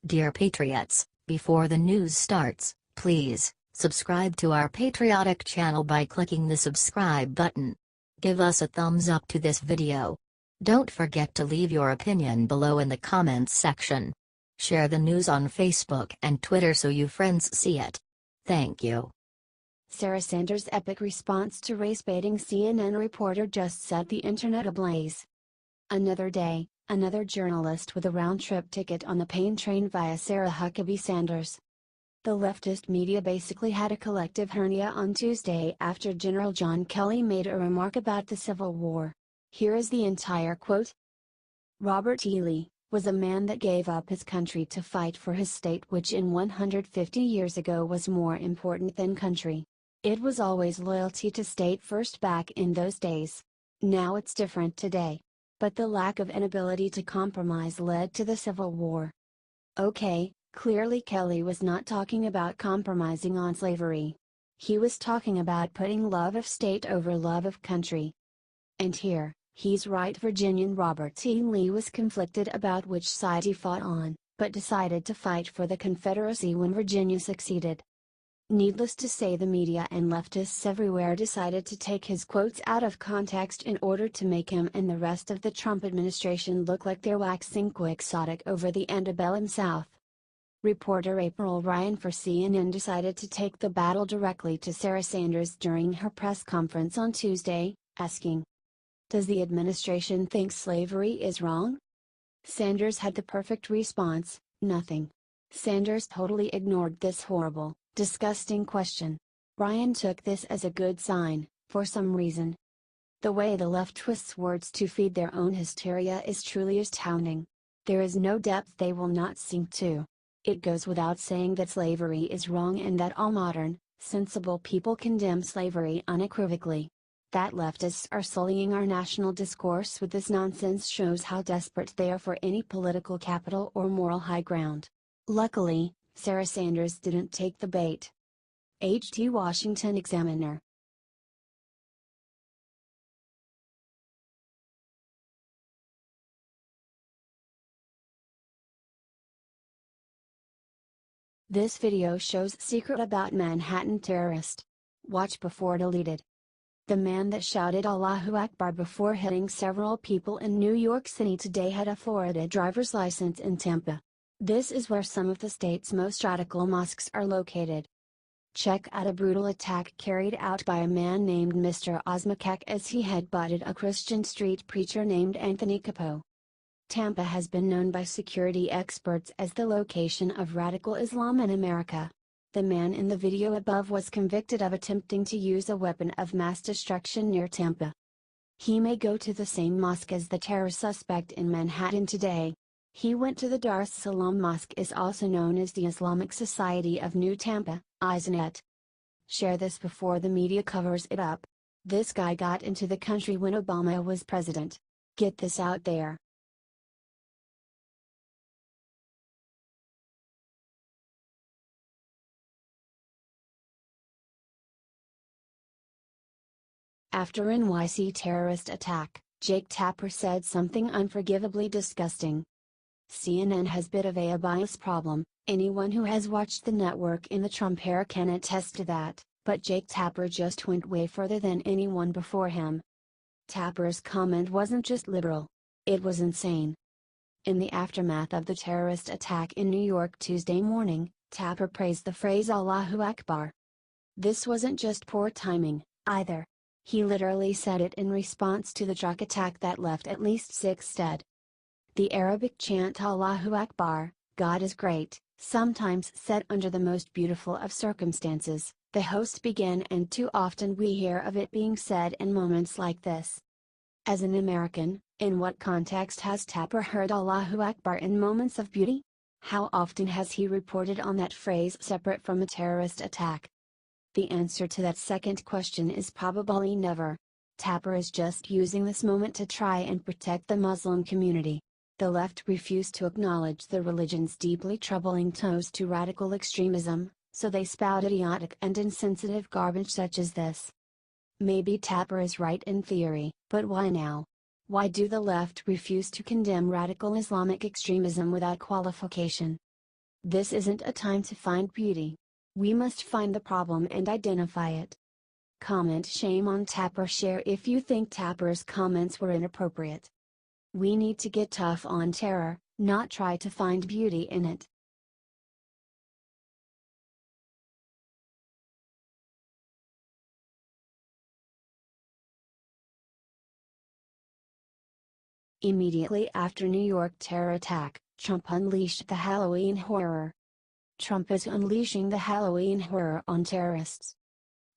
Dear Patriots, before the news starts, please subscribe to our patriotic channel by clicking the subscribe button. Give us a thumbs up to this video. Don't forget to leave your opinion below in the comments section. Share the news on Facebook and Twitter so you friends see it. Thank you. Sarah Sanders' epic response to race-baiting CNN reporter just set the internet ablaze. Another day, another journalist with a round-trip ticket on the pain train via Sarah Huckabee Sanders. The leftist media basically had a collective hernia on Tuesday after General John Kelley made a remark about the Civil War. Here is the entire quote. Robert E. Lee was a man that gave up his country to fight for his state, which in 150 years ago was more important than country. It was always loyalty to state first back in those days. Now it's different today. But the lack of an ability to compromise led to the Civil War. Okay, clearly Kelley was not talking about compromising on slavery. He was talking about putting love of state over love of country. And here, he's right. Virginian Robert E. Lee was conflicted about which side he fought on, but decided to fight for the Confederacy when Virginia succeeded. Needless to say, the media and leftists everywhere decided to take his quotes out of context in order to make him and the rest of the Trump administration look like they're waxing quixotic over the antebellum South. Reporter April Ryan for CNN decided to take the battle directly to Sarah Sanders during her press conference on Tuesday, asking, "Does the administration think slavery is wrong?" Sanders had the perfect response, "Nothing." Sanders totally ignored this horrible, disgusting question. Ryan took this as a good sign, for some reason. The way the left twists words to feed their own hysteria is truly astounding. There is no depth they will not sink to. It goes without saying that slavery is wrong and that all modern, sensible people condemn slavery unequivocally. That leftists are sullying our national discourse with this nonsense shows how desperate they are for any political capital or moral high ground. Luckily, Sarah Sanders didn't take the bait. H.T. Washington Examiner. This video shows secret about Manhattan terrorist. Watch before deleted. The man that shouted Allahu Akbar before hitting several people in New York City today had a Florida driver's license in Tampa. This is where some of the state's most radical mosques are located. Check out a brutal attack carried out by a man named Mr. Osmakek as he headbutted a Christian street preacher named Anthony Capo. Tampa has been known by security experts as the location of radical Islam in America. The man in the video above was convicted of attempting to use a weapon of mass destruction near Tampa. He may go to the same mosque as the terror suspect in Manhattan today. He went to the Dar es Salaam Mosque, is also known as the Islamic Society of New Tampa, ISNET. Share this before the media covers it up. This guy got into the country when Obama was president. Get this out there. After NYC terrorist attack, Jake Tapper said something unforgivably disgusting. CNN has a bit of a bias problem, anyone who has watched the network in the Trump era can attest to that, but Jake Tapper just went way further than anyone before him. Tapper's comment wasn't just liberal. It was insane. In the aftermath of the terrorist attack in New York Tuesday morning, Tapper praised the phrase Allahu Akbar. This wasn't just poor timing, either. He literally said it in response to the truck attack that left at least 6 dead. The Arabic chant Allahu Akbar, God is great, sometimes said under the most beautiful of circumstances, the host began, and too often we hear of it being said in moments like this. As an American, in what context has Tapper heard Allahu Akbar in moments of beauty? How often has he reported on that phrase separate from a terrorist attack? The answer to that second question is probably never. Tapper is just using this moment to try and protect the Muslim community. The left refused to acknowledge the religion's deeply troubling ties to radical extremism, so they spout idiotic and insensitive garbage such as this. Maybe Tapper is right in theory, but why now? Why do the left refuse to condemn radical Islamic extremism without qualification? This isn't a time to find beauty. We must find the problem and identify it. Comment shame on Tapper. Share if you think Tapper's comments were inappropriate. We need to get tough on terror, not try to find beauty in it. Immediately after New York terror attack, Trump unleashed the Halloween horror. Trump is unleashing the Halloween horror on terrorists.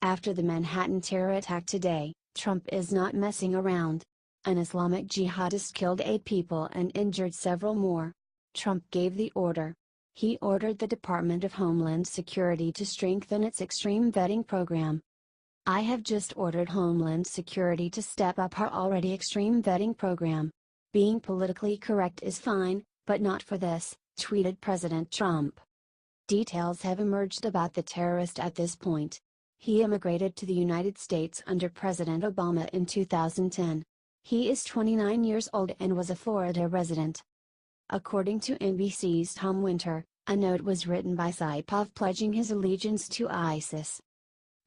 After the Manhattan terror attack today, Trump is not messing around. An Islamic jihadist killed 8 people and injured several more. Trump gave the order. He ordered the Department of Homeland Security to strengthen its extreme vetting program. I have just ordered Homeland Security to step up our already extreme vetting program. Being politically correct is fine, but not for this, tweeted President Trump. Details have emerged about the terrorist at this point. He immigrated to the United States under President Obama in 2010. He is 29 years old and was a Florida resident. According to NBC's Tom Winter, a note was written by Saipov pledging his allegiance to ISIS.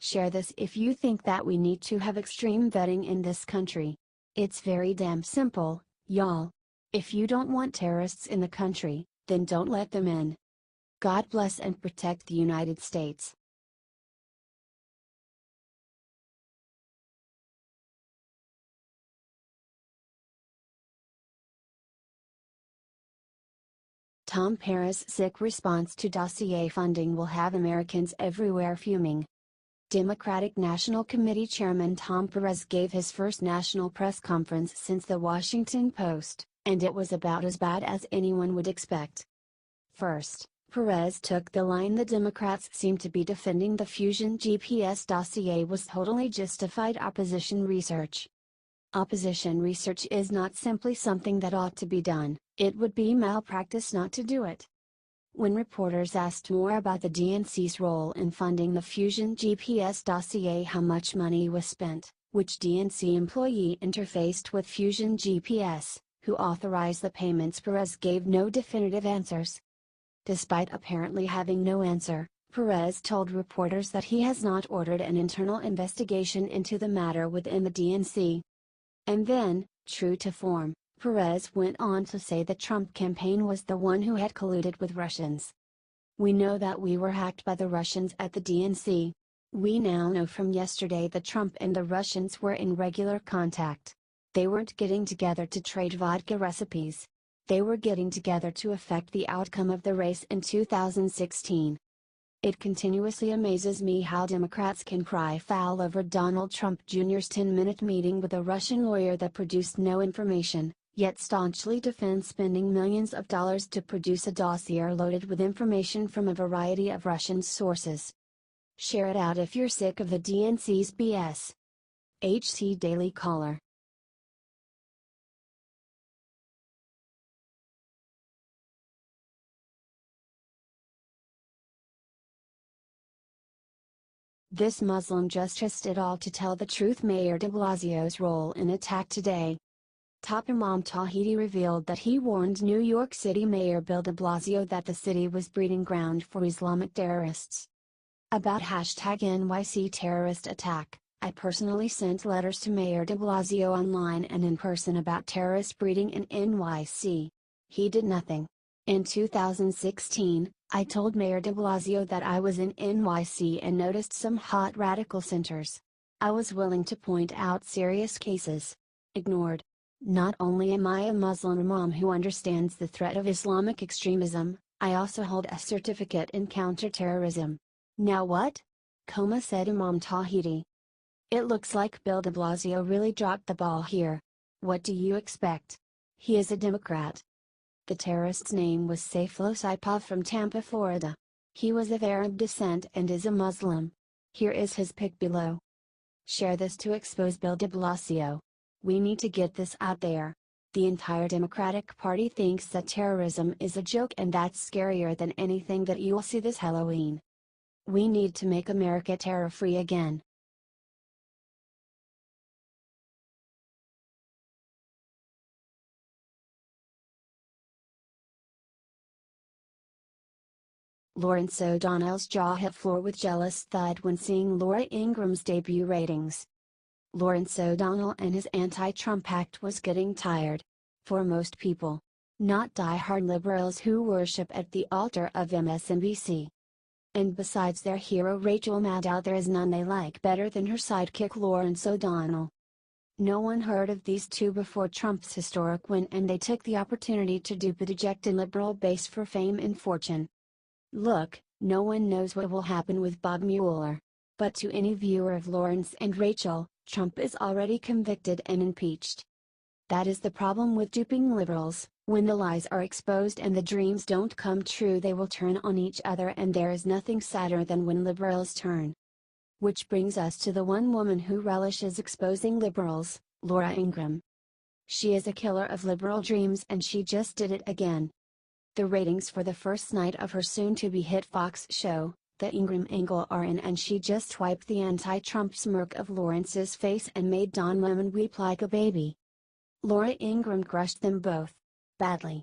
Share this if you think that we need to have extreme vetting in this country. It's very damn simple, y'all. If you don't want terrorists in the country, then don't let them in. God bless and protect the United States. Tom Perez's sick response to dossier funding will have Americans everywhere fuming. Democratic National Committee Chairman Tom Perez gave his first national press conference since the Washington Post, and it was about as bad as anyone would expect. First, Perez took the line the Democrats seem to be defending the Fusion GPS dossier was totally justified opposition research. Opposition research is not simply something that ought to be done, it would be malpractice not to do it. When reporters asked more about the DNC's role in funding the Fusion GPS dossier, how much money was spent, which DNC employee interfaced with Fusion GPS, who authorized the payments, Perez gave no definitive answers. Despite apparently having no answer, Perez told reporters that he has not ordered an internal investigation into the matter within the DNC. And then, true to form, Perez went on to say the Trump campaign was the one who had colluded with Russians. We know that we were hacked by the Russians at the DNC. We now know from yesterday that Trump and the Russians were in regular contact. They weren't getting together to trade vodka recipes. They were getting together to affect the outcome of the race in 2016. It continuously amazes me how Democrats can cry foul over Donald Trump Jr.'s 10-minute meeting with a Russian lawyer that produced no information, yet staunchly defend spending millions of dollars to produce a dossier loaded with information from a variety of Russian sources. Share it out if you're sick of the DNC's BS. HT Daily Caller. This Muslim just risked it all to tell the truth. Mayor DeBlasio's role in attack today. Top Imam Tawhidi revealed that he warned New York City Mayor Bill de Blasio that the city was breeding ground for Islamic terrorists. About #NYC terrorist attack, I personally sent letters to Mayor de Blasio online and in person about terrorist breeding in NYC. He did nothing. In 2016, I told Mayor de Blasio that I was in NYC and noticed some hot radical centers. I was willing to point out serious cases. Ignored. Not only am I a Muslim imam who understands the threat of Islamic extremism, I also hold a certificate in counterterrorism. Now what? Said Imam Tawhidi. It looks like Bill de Blasio really dropped the ball here. What do you expect? He is a Democrat. The terrorist's name was Saifullah Saipov from Tampa, Florida. He was of Arab descent and is a Muslim. Here is his pic below. Share this to expose Bill de Blasio. We need to get this out there. The entire Democratic Party thinks that terrorism is a joke, and that's scarier than anything that you'll see this Halloween. We need to make America terror-free again. Lawrence O'Donnell's jaw hit floor with jealous thud when seeing Laura Ingraham's debut ratings. Lawrence O'Donnell and his anti-Trump act was getting tired. For most people, not die-hard liberals who worship at the altar of MSNBC. And besides their hero Rachel Maddow, there is none they like better than her sidekick Lawrence O'Donnell. No one heard of these two before Trump's historic win, and they took the opportunity to dupe a dejected liberal base for fame and fortune. Look, no one knows what will happen with Bob Mueller. But to any viewer of Lawrence and Rachel, Trump is already convicted and impeached. That is the problem with duping liberals. When the lies are exposed and the dreams don't come true, they will turn on each other, and there is nothing sadder than when liberals turn. Which brings us to the one woman who relishes exposing liberals, Laura Ingraham. She is a killer of liberal dreams, and she just did it again. The ratings for the first night of her soon-to-be hit Fox show, The Ingraham Angle, are in, and she just wiped the anti-Trump smirk of Lawrence's face and made Don Lemon weep like a baby. Laura Ingraham crushed them both. Badly.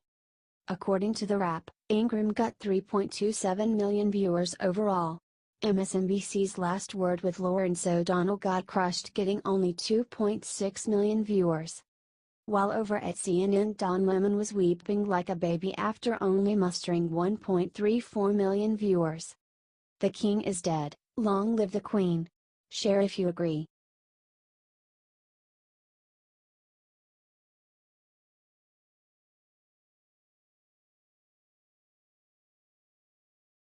According to The Wrap, Ingraham got 3.27 million viewers overall. MSNBC's Last Word with Lawrence O'Donnell got crushed, getting only 2.6 million viewers. While over at CNN, Don Lemon was weeping like a baby after only mustering 1.34 million viewers. The king is dead, long live the queen. Share if you agree.